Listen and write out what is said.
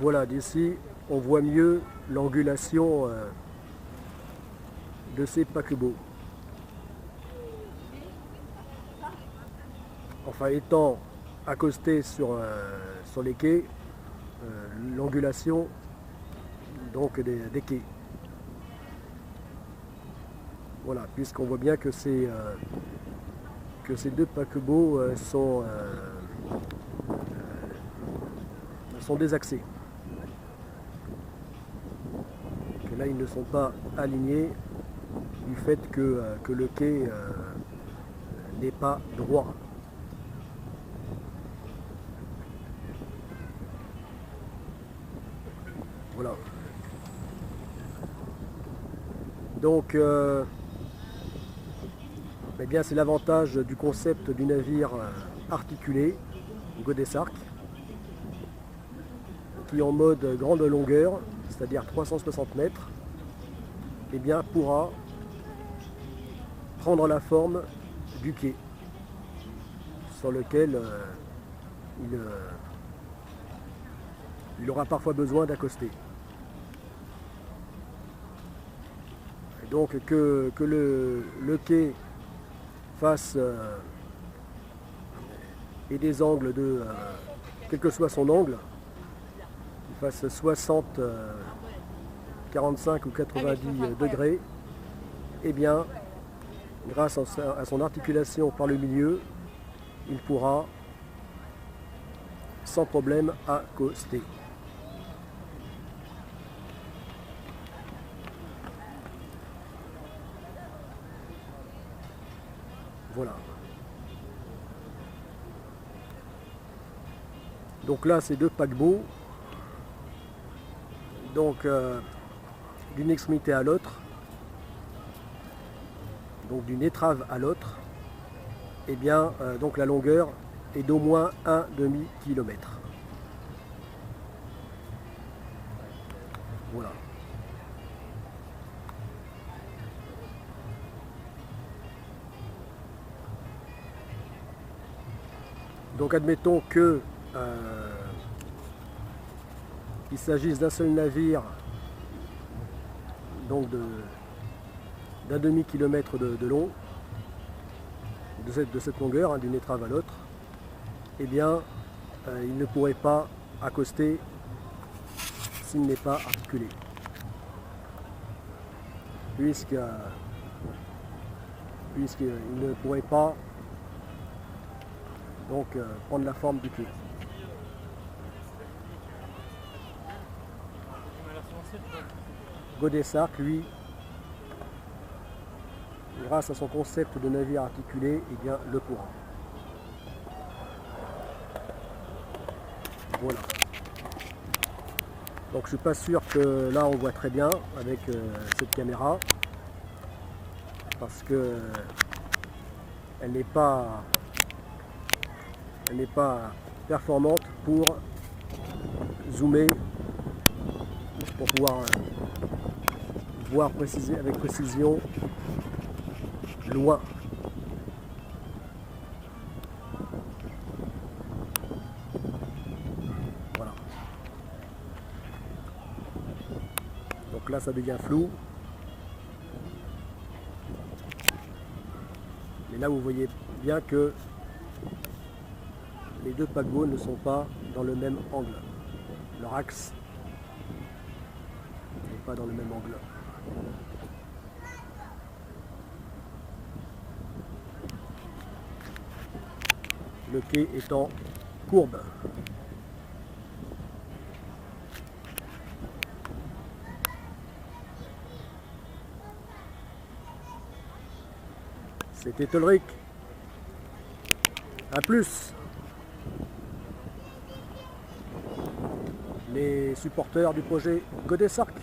Voilà, d'ici, on voit mieux l'angulation de ces paquebots. Enfin, étant accosté sur les quais, l'angulation donc des quais. Voilà, puisqu'on voit bien que ces deux paquebots sont désaxés. Que là, ils ne sont pas alignés du fait que le quai n'est pas droit. Voilà. Donc, eh bien, c'est l'avantage du concept du navire articulé, Godessark, qui en mode grande longueur, c'est-à-dire 360 mètres, eh bien, pourra prendre la forme du quai sur lequel il aura parfois besoin d'accoster. Donc que le quai fasse et des angles de quel que soit son angle, qu'il fasse 60, 45 ou 90 degrés, eh bien, grâce à son articulation par le milieu, il pourra sans problème accoster. Voilà. Donc là, c'est deux paquebots, donc d'une extrémité à l'autre, donc d'une étrave à l'autre, et bien donc la longueur est d'au moins un demi-kilomètre. Voilà. Donc admettons que il s'agisse d'un seul navire, donc d'un demi-kilomètre de long, de cette longueur, hein, d'une étrave à l'autre, eh bien il ne pourrait pas accoster s'il n'est pas articulé. Puisqu'il ne pourrait pas donc prendre la forme du quai. Godessark, lui, grâce à son concept de navire articulé, eh bien, le pourra. Voilà. Donc je suis pas sûr que là on voit très bien avec cette caméra, parce que elle n'est pas performante pour zoomer, pour pouvoir voir avec précision loin. Voilà. Donc là ça devient flou. Mais là vous voyez bien que les deux paquebots ne sont pas dans le même angle. Leur axe n'est pas dans le même angle. Le quai est en courbe. C'était Ulrich. A plus. Les supporters du projet Godessark.